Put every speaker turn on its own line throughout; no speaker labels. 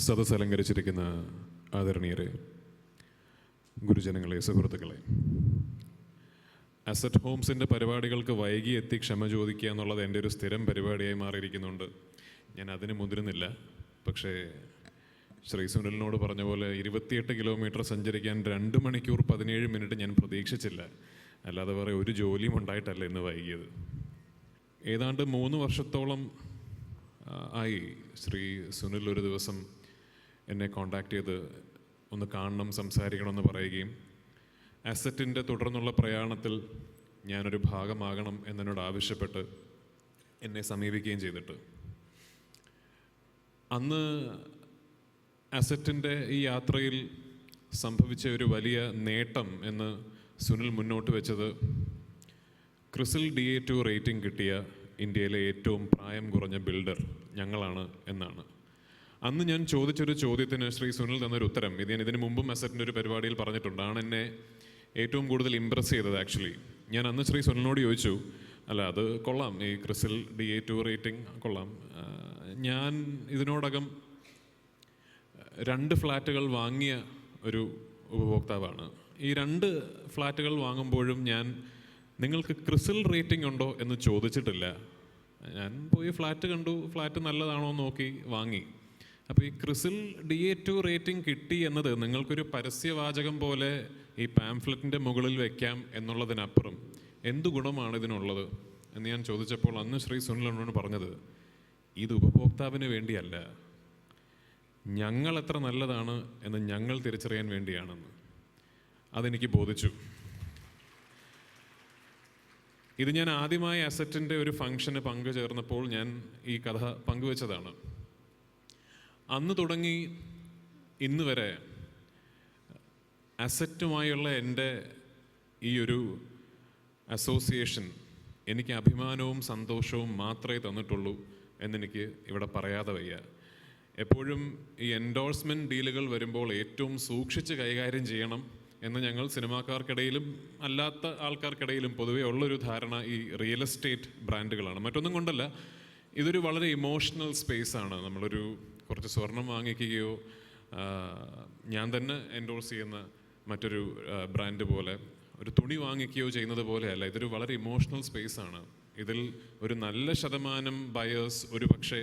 സദസ്സ് അലങ്കരിച്ചിരിക്കുന്ന ആദരണീയരെ, ഗുരുജനങ്ങളെ, സുഹൃത്തുക്കളെ, അസറ്റ് ഹോംസിൻ്റെ പരിപാടികൾക്ക് വൈകി എത്തി ക്ഷമ ചോദിക്കുക എന്നുള്ളത് എൻ്റെ ഒരു സ്ഥിരം പരിപാടിയായി മാറിയിരിക്കുന്നുണ്ട്. ഞാൻ അതിന് മുതിരുന്നില്ല. പക്ഷേ ശ്രീ സുനിലിനോട് പറഞ്ഞ പോലെ 28 കിലോമീറ്റർ സഞ്ചരിക്കാൻ 2 മണിക്കൂർ 17 മിനിറ്റ് ഞാൻ പ്രതീക്ഷിച്ചില്ല. അല്ലാതെ വേറെ ഒരു ജോലിയും ഉണ്ടായിട്ടല്ല ഇന്ന് വൈകിയത്. ഏതാണ്ട് 3 വർഷത്തോളം ആയി ശ്രീ സുനിൽ ഒരു ദിവസം എന്നെ കോണ്ടാക്ട് ചെയ്ത് ഒന്ന് കാണണം, സംസാരിക്കണമെന്ന് പറയുകയും അസറ്റിൻ്റെ തുടർന്നുള്ള പ്രയാണത്തിൽ ഞാനൊരു ഭാഗമാകണം എന്നോട് ആവശ്യപ്പെട്ട് എന്നെ സമീപിക്കുകയും ചെയ്തിട്ട്, അന്ന് അസറ്റിൻ്റെ ഈ യാത്രയിൽ സംഭവിച്ച ഒരു വലിയ നേട്ടം എന്ന് സുനിൽ മുന്നോട്ട് വെച്ചത് ക്രിസിൽ DA2 റേറ്റിംഗ് കിട്ടിയ ഇന്ത്യയിലെ ഏറ്റവും പ്രായം കുറഞ്ഞ ബിൽഡർ ഞങ്ങളാണ് എന്നാണ്. അന്ന് ഞാൻ ചോദിച്ചൊരു ചോദ്യത്തിന് ശ്രീ സുനിൽ തന്നൊരു ഉത്തരം, ഇത് ഞാൻ ഇതിന് മുമ്പും അസറ്റിൻ്റെ ഒരു പരിപാടിയിൽ പറഞ്ഞിട്ടുണ്ട്, ആണ് എന്നെ ഏറ്റവും കൂടുതൽ ഇമ്പ്രസ് ചെയ്തത്. ആക്ച്വലി ഞാൻ അന്ന് ശ്രീ സുനിലിനോട് ചോദിച്ചു, അല്ല അത് കൊള്ളാം, ഈ ക്രിസിൽ DA2 റേറ്റിംഗ് കൊള്ളാം, ഞാൻ ഇതിനോടകം 2 ഫ്ലാറ്റുകൾ വാങ്ങിയ ഒരു ഉപഭോക്താവാണ്. ഈ 2 ഫ്ലാറ്റുകൾ വാങ്ങുമ്പോഴും ഞാൻ നിങ്ങൾക്ക് ക്രിസിൽ റേറ്റിംഗ് ഉണ്ടോ എന്ന് ചോദിച്ചിട്ടില്ല. ഞാൻ പോയി ഫ്ലാറ്റ് കണ്ടു, ഫ്ലാറ്റ് നല്ലതാണോ എന്ന് നോക്കി വാങ്ങി. അപ്പോൾ ഈ ക്രിസിൽ DA2 റേറ്റിംഗ് കിട്ടി എന്നത് നിങ്ങൾക്കൊരു പരസ്യവാചകം പോലെ ഈ പാംഫ്ലെറ്റിൻ്റെ മുകളിൽ വയ്ക്കാം എന്നുള്ളതിനപ്പുറം എന്ത് ഗുണമാണ് ഇതിനുള്ളത് എന്ന് ഞാൻ ചോദിച്ചപ്പോൾ അന്ന് ശ്രീ സുനിലിനോട് പറഞ്ഞത്, ഇത് ഉപഭോക്താവിന് വേണ്ടിയല്ല, ഞങ്ങൾ എത്ര നല്ലതാണ് എന്ന് ഞങ്ങൾ തിരിച്ചറിയാൻ വേണ്ടിയാണെന്ന്. അതെനിക്ക് ബോധിച്ചു. ഇത് ഞാൻ ആദ്യമായി അസറ്റിൻ്റെ ഒരു ഫംഗ്ഷന് പങ്കുചേർന്നപ്പോൾ ഞാൻ ഈ കഥ പങ്കുവെച്ചതാണ്. അന്ന് തുടങ്ങി ഇന്ന് വരെ അസറ്റുമായുള്ള എൻ്റെ ഈ ഒരു അസോസിയേഷൻ എനിക്ക് അഭിമാനവും സന്തോഷവും മാത്രമേ തന്നിട്ടുള്ളൂ എന്നെനിക്ക് ഇവിടെ പറയാതെ വയ്യ. എപ്പോഴും ഈ എൻഡോഴ്സ്മെൻറ്റ് ഡീലുകൾ വരുമ്പോൾ ഏറ്റവും സൂക്ഷിച്ച് കൈകാര്യം ചെയ്യണം എന്ന് ഞങ്ങൾ സിനിമാക്കാർക്കിടയിലും അല്ലാത്ത ആൾക്കാർക്കിടയിലും പൊതുവേ ഉള്ളൊരു ധാരണ ഈ റിയൽ എസ്റ്റേറ്റ് ബ്രാൻഡുകളാണ്. മറ്റൊന്നും കൊണ്ടല്ല, ഇതൊരു വളരെ ഇമോഷണൽ സ്പേസാണ്. നമ്മളൊരു കുറച്ച് സ്വർണം വാങ്ങിക്കുകയോ ഞാൻ തന്നെ എൻഡോഴ്സ് ചെയ്യുന്ന മറ്റൊരു ബ്രാൻഡ് പോലെ ഒരു തുണി വാങ്ങിക്കുകയോ ചെയ്യുന്നത് പോലെയല്ല. ഇതൊരു വളരെ ഇമോഷണൽ സ്പേസാണ്. ഇതിൽ ഒരു നല്ല ശതമാനം ബയേഴ്സ് ഒരു പക്ഷേ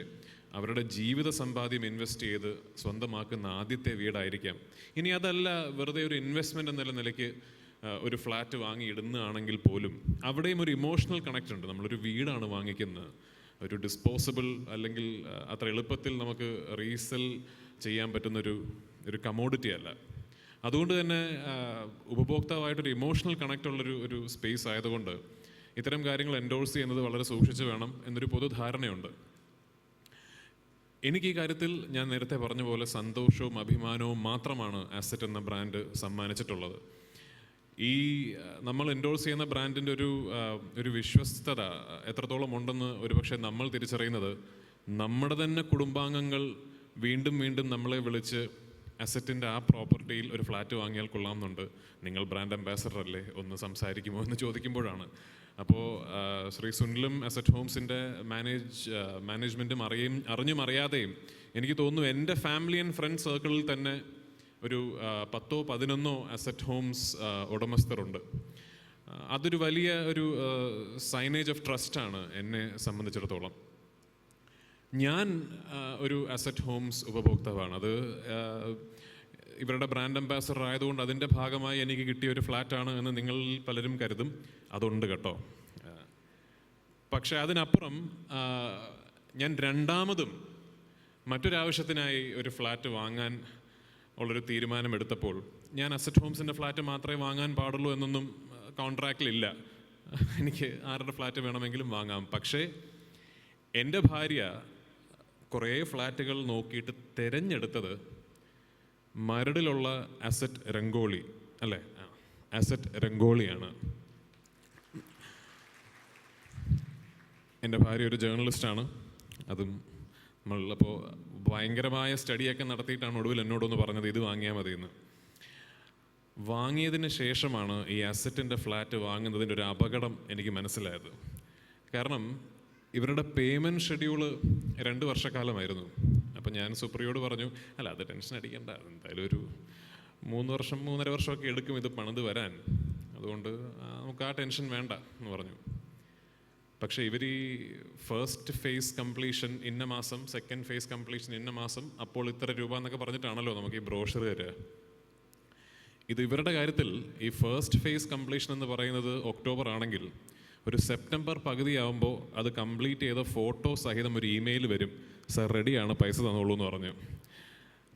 അവരുടെ ജീവിത സമ്പാദ്യം ഇൻവെസ്റ്റ് ചെയ്ത് സ്വന്തമാക്കുന്ന ആദ്യത്തെ വീടായിരിക്കാം. ഇനി അതല്ല, വെറുതെ ഒരു ഇൻവെസ്റ്റ്മെൻ്റ് എന്നുള്ള നിലയ്ക്ക് ഒരു ഫ്ലാറ്റ് വാങ്ങി ഇടുന്നതാണെങ്കിൽ പോലും അവിടെയും ഒരു ഇമോഷണൽ കണക്റ്റ് ഉണ്ട്. നമ്മളൊരു വീടാണ് വാങ്ങിക്കുന്നത്, ഒരു ഡിസ്പോസിബിൾ അല്ലെങ്കിൽ അത്ര എളുപ്പത്തിൽ നമുക്ക് റീസെൽ ചെയ്യാൻ പറ്റുന്നൊരു കമോഡിറ്റി അല്ല. അതുകൊണ്ട് തന്നെ ഉപഭോക്താവായിട്ടൊരു ഇമോഷണൽ കണക്റ്റ് ഉള്ളൊരു സ്പേസ് ആയതുകൊണ്ട് ഇത്തരം കാര്യങ്ങൾ എൻഡോഴ്സ് ചെയ്യുന്നത് വളരെ സൂക്ഷിച്ച് വേണം എന്നൊരു പൊതുധാരണയുണ്ട്. എനിക്ക് ഈ കാര്യത്തിൽ ഞാൻ നേരത്തെ പറഞ്ഞ പോലെ സന്തോഷവും അഭിമാനവും മാത്രമാണ് അസറ്റ് എന്ന ബ്രാൻഡ് സമ്മാനിച്ചിട്ടുള്ളത്. ഈ നമ്മൾ എൻഡോഴ്സ് ചെയ്യുന്ന ബ്രാൻഡിൻ്റെ ഒരു വിശ്വസ്തത എത്രത്തോളം ഉണ്ടെന്ന് ഒരുപക്ഷെ നമ്മൾ തിരിച്ചറിയുന്നത് നമ്മുടെ തന്നെ കുടുംബാംഗങ്ങൾ വീണ്ടും വീണ്ടും നമ്മളെ വിളിച്ച് അസറ്റിൻ്റെ ആ പ്രോപ്പർട്ടിയിൽ ഒരു ഫ്ലാറ്റ് വാങ്ങിയാൽ കൊള്ളാമെന്നുണ്ട്, നിങ്ങൾ ബ്രാൻഡ് അംബാസഡർ അല്ലേ, ഒന്ന് സംസാരിക്കുമോ എന്ന് ചോദിക്കുമ്പോഴാണ്. അപ്പോൾ ശ്രീ സുനിലും അസറ്റ് ഹോംസിൻ്റെ മാനേജ്മെൻറ്റും അറിഞ്ഞും അറിയാതെയും എനിക്ക് തോന്നുന്നു എൻ്റെ ഫാമിലി ആൻഡ് ഫ്രണ്ട് സർക്കിളിൽ തന്നെ ഒരു 10-11 അസറ്റ് ഹോംസ് ഉടമസ്ഥരുണ്ട്. അതൊരു വലിയ ഒരു സൈനേജ് ഓഫ് ട്രസ്റ്റാണ് എന്നെ സംബന്ധിച്ചിടത്തോളം. ഞാൻ ഒരു അസറ്റ് ഹോംസ് ഉപഭോക്താവാണ്. അത് ഇവരുടെ ബ്രാൻഡ് അംബാസഡർ ആയതുകൊണ്ട് അതിൻ്റെ ഭാഗമായി എനിക്ക് കിട്ടിയ ഒരു ഫ്ലാറ്റാണ് എന്ന് നിങ്ങൾ പലരും കരുതും. അതുണ്ട് കേട്ടോ. പക്ഷേ അതിനപ്പുറം ഞാൻ രണ്ടാമതും മറ്റൊരാവശ്യത്തിനായി ഒരു ഫ്ലാറ്റ് വാങ്ങാൻ ഉള്ളൊരു തീരുമാനമെടുത്തപ്പോൾ ഞാൻ അസറ്റ് ഹോംസിൻ്റെ ഫ്ലാറ്റ് മാത്രമേ വാങ്ങാൻ പാടുള്ളൂ എന്നൊന്നും കോൺട്രാക്റ്റിലില്ല. എനിക്ക് ആരുടെ ഫ്ലാറ്റ് വേണമെങ്കിലും വാങ്ങാം. പക്ഷേ എൻ്റെ ഭാര്യ കുറേ ഫ്ലാറ്റുകൾ നോക്കിയിട്ട് തിരഞ്ഞെടുത്തത് മരടിലുള്ള അസറ്റ് രംഗോളി അല്ലേ, അസറ്റ് രംഗോളിയാണ്. എൻ്റെ ഭാര്യ ഒരു ജേർണലിസ്റ്റാണ്. അതും നമ്മളപ്പോൾ ഭയങ്കരമായ സ്റ്റഡിയൊക്കെ നടത്തിയിട്ടാണ് ഒടുവിൽ എന്നോടൊന്ന് പറഞ്ഞത് ഇത് വാങ്ങിയാൽ മതിയെന്ന്. വാങ്ങിയതിന് ശേഷമാണ് ഈ അസറ്റിൻ്റെ ഫ്ലാറ്റ് വാങ്ങുന്നതിൻ്റെ ഒരു അപകടം എനിക്ക് മനസ്സിലായത്. കാരണം ഇവരുടെ പേയ്മെൻറ്റ് ഷെഡ്യൂള് 2 വർഷക്കാലമായിരുന്നു. അപ്പം ഞാൻ സുപ്രിയോട് പറഞ്ഞു, അല്ല അത് ടെൻഷൻ അടിക്കണ്ട, എന്തായാലും ഒരു 3-3.5 വർഷമൊക്കെ എടുക്കും ഇത് പണിത് വരാൻ, അതുകൊണ്ട് നമുക്ക് ആ ടെൻഷൻ വേണ്ട എന്ന് പറഞ്ഞു. പക്ഷേ ഇവർ ഈ ഫസ്റ്റ് ഫേസ് കംപ്ലീഷൻ ഇന്ന മാസം, സെക്കൻഡ് ഫേസ് കംപ്ലീഷൻ ഇന്ന മാസം, അപ്പോൾ ഇത്ര രൂപ എന്നൊക്കെ പറഞ്ഞിട്ടാണല്ലോ നമുക്ക് ഈ ബ്രോഷർ തരിക. ഇത് ഇവരുടെ കാര്യത്തിൽ ഈ ഫസ്റ്റ് ഫേസ് കംപ്ലീഷൻ എന്ന് പറയുന്നത് ഒക്ടോബർ ആണെങ്കിൽ ഒരു സെപ്റ്റംബർ പകുതിയാവുമ്പോൾ അത് കംപ്ലീറ്റ് ചെയ്ത ഫോട്ടോ സഹിതം ഒരു ഇമെയിൽ വരും, സർ റെഡിയാണ്, പൈസ തന്നോളൂ എന്ന് പറഞ്ഞു.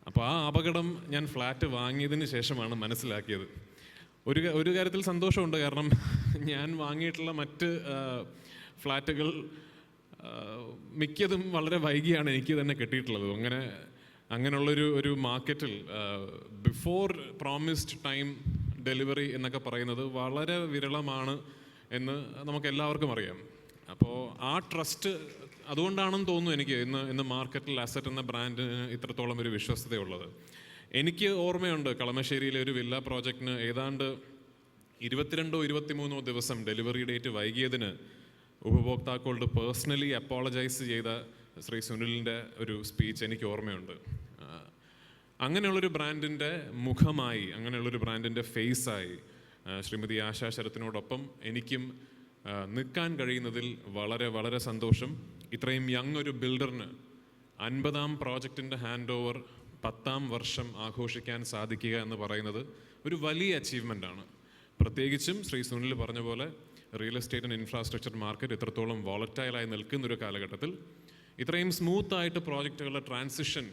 അപ്പോൾ ആ അപകടം ഞാൻ ഫ്ലാറ്റ് വാങ്ങിയതിന് ശേഷമാണ് മനസ്സിലാക്കിയത്. ഒരു കാര്യത്തിൽ സന്തോഷമുണ്ട്, കാരണം ഞാൻ വാങ്ങിയിട്ടുള്ള മറ്റ് ഫ്ലാറ്റുകൾ മിക്കതും വളരെ വൈകിയാണ് എനിക്ക് തന്നെ കിട്ടിയിട്ടുള്ളത്. അങ്ങനെയുള്ളൊരു മാർക്കറ്റിൽ ബിഫോർ പ്രോമിസ്ഡ് ടൈം ഡെലിവറി എന്നൊക്കെ പറയുന്നത് വളരെ വിരളമാണ് എന്ന് നമുക്ക് എല്ലാവർക്കും അറിയാം. അപ്പോൾ ആ ട്രസ്റ്റ് അതുകൊണ്ടാണെന്ന് തോന്നുന്നു എനിക്ക് ഇന്ന് മാർക്കറ്റിൽ അസറ്റ് എന്ന ബ്രാൻഡിന് ഇത്രത്തോളം ഒരു വിശ്വസ്തതയുള്ളത്. എനിക്ക് ഓർമ്മയുണ്ട്, കളമശ്ശേരിയിലെ ഒരു വില്ല പ്രോജക്റ്റിന് ഏതാണ്ട് 22-23 ദിവസം ഡെലിവറി ഡേറ്റ് വൈകിയതിന് ഉപഭോക്താക്കളോട് പേഴ്സണലി അപ്പോളജൈസ് ചെയ്ത ശ്രീ സുനിലിൻ്റെ ഒരു സ്പീച്ച് എനിക്ക് ഓർമ്മയുണ്ട്. അങ്ങനെയുള്ളൊരു ബ്രാൻഡിൻ്റെ മുഖമായി, അങ്ങനെയുള്ളൊരു ബ്രാൻഡിൻ്റെ ഫേസായി ശ്രീമതി ആശാ ശരത്തിനോടൊപ്പം എനിക്കും നിൽക്കാൻ കഴിയുന്നതിൽ വളരെ വളരെ സന്തോഷം. ഇത്രയും യങ് ഒരു ബിൽഡറിന് 50ാം പ്രോജക്റ്റിൻ്റെ ഹാൻഡ് ഓവർ 10ാം വർഷം ആഘോഷിക്കാൻ സാധിക്കുക എന്ന് പറയുന്നത് ഒരു വലിയ അച്ചീവ്മെൻ്റാണ്. പ്രത്യേകിച്ചും ശ്രീ സുനിൽ പറഞ്ഞ പോലെ real estate and infrastructure market ഇത്രത്തോളം വോളറ്റൈലായി നിൽക്കുന്നൊരു കാലഘട്ടത്തിൽ ഇത്രയും സ്മൂത്തായിട്ട് പ്രോജക്റ്റുകളുടെ ട്രാൻസിഷൻ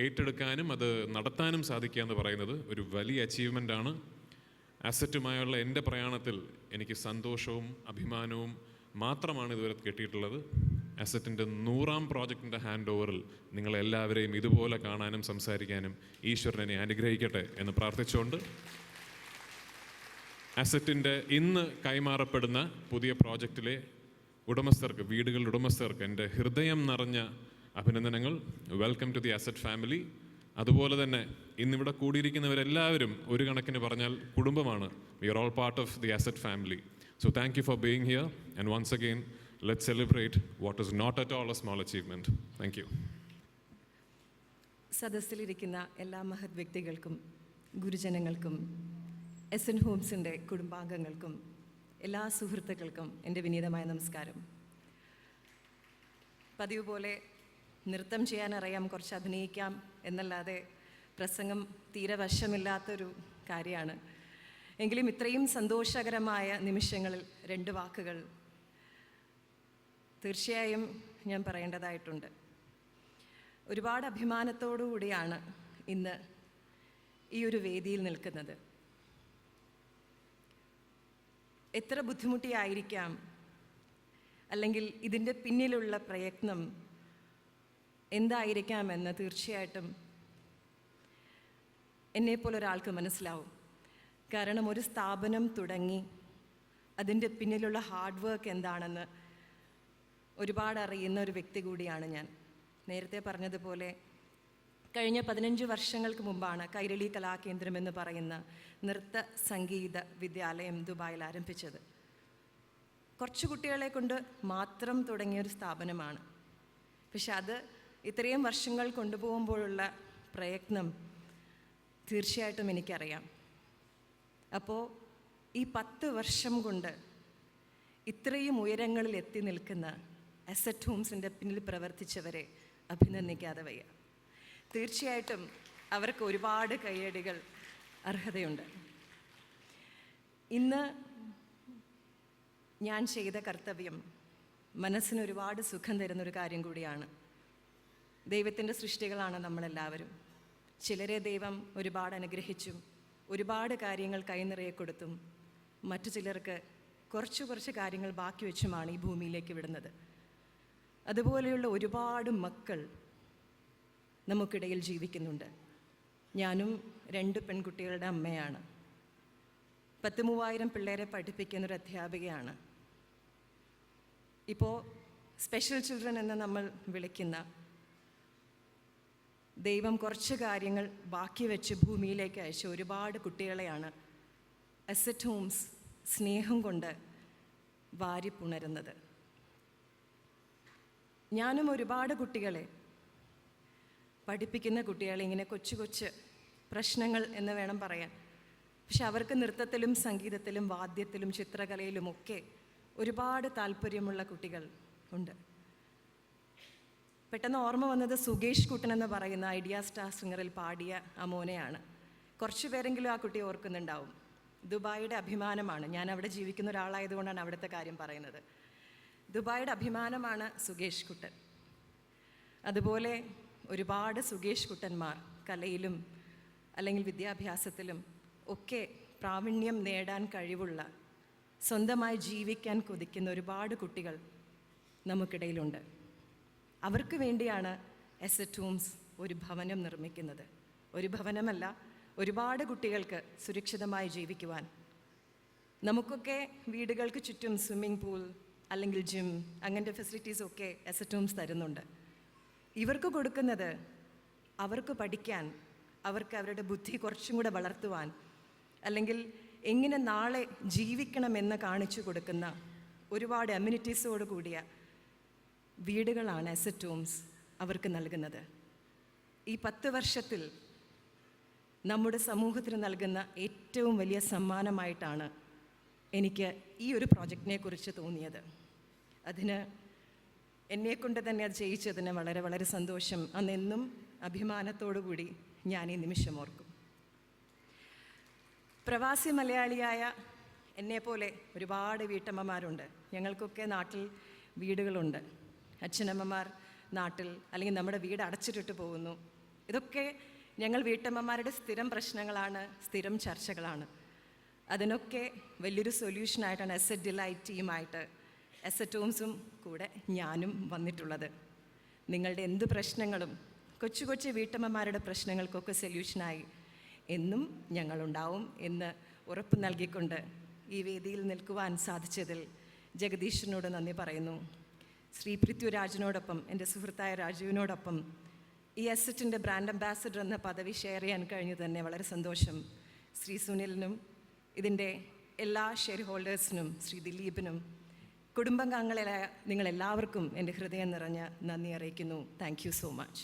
ഏറ്റെടുക്കാനും അത് നടത്താനും സാധിക്കുക എന്ന് പറയുന്നത് ഒരു വലിയ അച്ചീവ്മെൻ്റാണ്. അസറ്റുമായുള്ള എൻ്റെ പ്രയാണത്തിൽ എനിക്ക് സന്തോഷവും അഭിമാനവും മാത്രമാണ് ഇതുവരെ കിട്ടിയിട്ടുള്ളത്. അസറ്റിൻ്റെ 100ാം പ്രോജക്റ്റിൻ്റെ ഹാൻഡ് ഓവറിൽ നിങ്ങളെല്ലാവരെയും ഇതുപോലെ കാണാനും സംസാരിക്കാനും ഈശ്വരൻ എന്നെ അനുഗ്രഹിക്കട്ടെ എന്ന് പ്രാർത്ഥിച്ചുകൊണ്ട് അസറ്റിൻ്റെ ഇന്ന് കൈമാറപ്പെടുന്ന പുതിയ പ്രോജക്റ്റിലെ ഉടമസ്ഥർക്ക്, വീടുകളുടെ ഉടമസ്ഥർക്ക് എൻ്റെ ഹൃദയം നിറഞ്ഞ അഭിനന്ദനങ്ങൾ. Welcome to the Asset family. അതുപോലെ തന്നെ ഇന്നിവിടെ കൂടിയിരിക്കുന്നവരെല്ലാവരും ഒരു കണക്കിന് പറഞ്ഞാൽ കുടുംബമാണ്. We are all part of the Asset family. So thank you for being here, and once again let's celebrate what is not at all a small achievement. Thank you.
സദസ്സിലിരിക്കുന്ന എല്ലാ മഹത് വ്യക്തികൾക്കും, ഗുരുജനങ്ങൾക്കും, എസ്എൻ ഹോംസിൻ്റെ കുടുംബാംഗങ്ങൾക്കും, എല്ലാ സുഹൃത്തുക്കൾക്കും എൻ്റെ വിനീതമായ നമസ്കാരം. പതിവ് പോലെ നൃത്തം ചെയ്യാനറിയാം, കുറച്ച് അഭിനയിക്കാം എന്നല്ലാതെ പ്രസംഗം തീരെ വശമില്ലാത്തൊരു കാര്യമാണ്. എങ്കിലും ഇത്രയും സന്തോഷകരമായ നിമിഷങ്ങളിൽ 2 വാക്കുകൾ തീർച്ചയായും ഞാൻ പറയേണ്ടതായിട്ടുണ്ട്. ഒരുപാട് അഭിമാനത്തോടു കൂടിയാണ് ഇന്ന് ഈ ഒരു വേദിയിൽ നിൽക്കുന്നത്. എത്ര ബുദ്ധിമുട്ടിയായിരിക്കാം, അല്ലെങ്കിൽ ഇതിൻ്റെ പിന്നിലുള്ള പ്രയത്നം എന്തായിരിക്കാമെന്ന് തീർച്ചയായിട്ടും എന്നെപ്പോലൊരാൾക്ക് മനസ്സിലാവും. കാരണം ഒരു സ്ഥാപനം തുടങ്ങി അതിൻ്റെ പിന്നിലുള്ള ഹാർഡ് വർക്ക് എന്താണെന്ന് ഒരുപാട് അറിയുന്ന ഒരു വ്യക്തി കൂടിയാണ് ഞാൻ. നേരത്തെ പറഞ്ഞതുപോലെ കഴിഞ്ഞ 15 വർഷങ്ങൾക്ക് മുമ്പാണ് കൈരളി കലാകേന്ദ്രം എന്ന് പറയുന്ന നൃത്ത സംഗീത വിദ്യാലയം ദുബായിൽ ആരംഭിച്ചത്. കുറച്ച് കുട്ടികളെ കൊണ്ട് മാത്രം തുടങ്ങിയൊരു സ്ഥാപനമാണ്. പക്ഷെ അത് ഇത്രയും വർഷങ്ങൾ കൊണ്ടുപോകുമ്പോഴുള്ള പ്രയത്നം തീർച്ചയായിട്ടും എനിക്കറിയാം. അപ്പോൾ ഈ 10 വർഷം കൊണ്ട് ഇത്രയും ഉയരങ്ങളിൽ എത്തി നിൽക്കുന്ന അസറ്റ് ഹോംസിൻ്റെ പിന്നിൽ പ്രവർത്തിച്ചവരെ അഭിനന്ദിക്കാതെ വയ്യ. തീർച്ചയായിട്ടും അവർക്ക് ഒരുപാട് കയ്യടികൾ അർഹതയുണ്ട്. ഇന്ന് ഞാൻ ചെയ്ത കർത്തവ്യം മനസ്സിന് ഒരുപാട് സുഖം തരുന്നൊരു കാര്യം കൂടിയാണ്. ദൈവത്തിൻ്റെ സൃഷ്ടികളാണ് നമ്മളെല്ലാവരും. ചിലരെ ദൈവം ഒരുപാട് അനുഗ്രഹിച്ചും ഒരുപാട് കാര്യങ്ങൾ കൈനിറയെ കൊടുത്തും മറ്റു ചിലർക്ക് കുറച്ച് കാര്യങ്ങൾ ബാക്കി വെച്ചുമാണ് ഈ ഭൂമിയിലേക്ക് വിടുന്നത്. അതുപോലെയുള്ള ഒരുപാട് മക്കൾ നമുക്കിടയിൽ ജീവിക്കുന്നുണ്ട്. ഞാനും 2 പെൺകുട്ടികളുടെ അമ്മയാണ്. 10,000-3000 പിള്ളേരെ പഠിപ്പിക്കുന്നൊരു അധ്യാപികയാണ്. ഇപ്പോൾ സ്പെഷ്യൽ ചിൽഡ്രൻ എന്ന് നമ്മൾ വിളിക്കുന്ന ദൈവം കുറച്ച് കാര്യങ്ങൾ ബാക്കി വെച്ച് ഭൂമിയിലേക്ക് അയച്ച ഒരുപാട് കുട്ടികളെയാണ് അസറ്റ് ഹോംസ് സ്നേഹം കൊണ്ട് വാരിപ്പുണരുന്നത്. ഞാനും ഒരുപാട് കുട്ടികളെ പഠിപ്പിക്കുന്ന കുട്ടികളെ ഇങ്ങനെ കൊച്ചു കൊച്ചു പ്രശ്നങ്ങൾ എന്ന് വേണം പറയാൻ. പക്ഷെ അവർക്ക് നൃത്തത്തിലും സംഗീതത്തിലും വാദ്യത്തിലും ചിത്രകലയിലുമൊക്കെ ഒരുപാട് താല്പര്യമുള്ള കുട്ടികൾ ഉണ്ട്. പെട്ടെന്ന് ഓർമ്മ വന്നത് സുകേഷ് കുട്ടൻ എന്ന് പറയുന്ന ഐഡിയ സ്റ്റാർ സിംഗറിൽ പാടിയ ആ മോനെയാണ്. കുറച്ച് പേരെങ്കിലും ആ കുട്ടിയെ ഓർക്കുന്നുണ്ടാവും. ദുബായിയുടെ അഭിമാനമാണ്. ഞാൻ അവിടെ ജീവിക്കുന്ന ഒരാളായതുകൊണ്ടാണ് അവിടുത്തെ കാര്യം പറയുന്നത്. ദുബായിയുടെ അഭിമാനമാണ് സുകേഷ് കുട്ടൻ. അതുപോലെ ഒരുപാട് സുകേഷ് കുട്ടന്മാർ കലയിലും അല്ലെങ്കിൽ വിദ്യാഭ്യാസത്തിലും ഒക്കെ പ്രാവീണ്യം നേടാൻ കഴിവുള്ള, സ്വന്തമായി ജീവിക്കാൻ കൊതിക്കുന്ന ഒരുപാട് കുട്ടികൾ നമുക്കിടയിലുണ്ട്. അവർക്ക് വേണ്ടിയാണ് എസറ്റ് ഹോംസ് ഒരു ഭവനം നിർമ്മിക്കുന്നത്. ഒരു ഭവനമല്ല, ഒരുപാട് കുട്ടികൾക്ക് സുരക്ഷിതമായി ജീവിക്കുവാൻ. നമുക്കൊക്കെ വീടുകൾക്ക് ചുറ്റും സ്വിമ്മിംഗ് പൂൾ അല്ലെങ്കിൽ ജിം അങ്ങനത്തെ ഫെസിലിറ്റീസൊക്കെ എസറ്റ് ഹോംസ് തരുന്നുണ്ട്. ഇവർക്ക് കൊടുക്കുന്നത് അവർക്ക് പഠിക്കാൻ, അവർക്ക് അവരുടെ ബുദ്ധി കുറച്ചും കൂടെ വളർത്തുവാൻ, അല്ലെങ്കിൽ എങ്ങനെ നാളെ ജീവിക്കണമെന്ന് കാണിച്ചു കൊടുക്കുന്ന ഒരുപാട് അമ്യൂണിറ്റീസോട് കൂടിയ വീടുകളാണ് എസറ്റ് ഹോംസ് അവർക്ക് നൽകുന്നത്. ഈ 10 വർഷത്തിൽ നമ്മുടെ സമൂഹത്തിന് നൽകുന്ന ഏറ്റവും വലിയ സമ്മാനമായിട്ടാണ് എനിക്ക് ഈ ഒരു പ്രോജക്റ്റിനെ കുറിച്ച് തോന്നിയത്. അതിന് എന്നെക്കൊണ്ട് തന്നെ അത് ചെയ്യിച്ചതിന് വളരെ വളരെ സന്തോഷം. അന്നെന്നും അഭിമാനത്തോടു കൂടി ഞാൻ ഈ നിമിഷം ഓർക്കും. പ്രവാസി മലയാളിയായ എന്നെപ്പോലെ ഒരുപാട് വീട്ടമ്മമാരുണ്ട്. ഞങ്ങൾക്കൊക്കെ നാട്ടിൽ വീടുകളുണ്ട്. അച്ഛനമ്മമാർ നാട്ടിൽ അല്ലെങ്കിൽ നമ്മുടെ വീട് അടച്ചിട്ടിട്ട് പോകുന്നു. ഇതൊക്കെ ഞങ്ങൾ വീട്ടമ്മമാരുടെ സ്ഥിരം പ്രശ്നങ്ങളാണ്, സ്ഥിരം ചർച്ചകളാണ്. അതിനൊക്കെ വലിയൊരു സൊല്യൂഷനായിട്ടാണ് എസറ്റ് ഡിലൈറ്റ് ടീമായിട്ട് എസറ്റ് ഹോംസും കൂടെ ഞാനും വന്നിട്ടുള്ളത്. നിങ്ങളുടെ എന്ത് പ്രശ്നങ്ങളും, കൊച്ചു കൊച്ചു വീട്ടമ്മമാരുടെ പ്രശ്നങ്ങൾക്കൊക്കെ സൊല്യൂഷനായി എന്നും ഞങ്ങളുണ്ടാവും എന്ന് ഉറപ്പ് നൽകിക്കൊണ്ട് ഈ വേദിയിൽ നിൽക്കുവാൻ സാധിച്ചതിൽ ജഗദീഷിനോട് നന്ദി പറയുന്നു. ശ്രീ പൃഥ്വിരാജിനോടൊപ്പം, എൻ്റെ സുഹൃത്തായ രാജുവിനോടൊപ്പം ഈ എസറ്റിൻ്റെ ബ്രാൻഡ് അംബാസഡർ എന്ന പദവി ഷെയർ ചെയ്യാൻ കഴിഞ്ഞു തന്നെ വളരെ സന്തോഷം. ശ്രീ സുനിലിനും ഇതിൻ്റെ എല്ലാ ഷെയർ ഹോൾഡേഴ്സിനും, ശ്രീ ദിലീപിനും, കുടുംബാംഗങ്ങളായ നിങ്ങളെല്ലാവർക്കും എൻ്റെ ഹൃദയം നിറഞ്ഞ നന്ദി അറിയിക്കുന്നു. Thank you so much.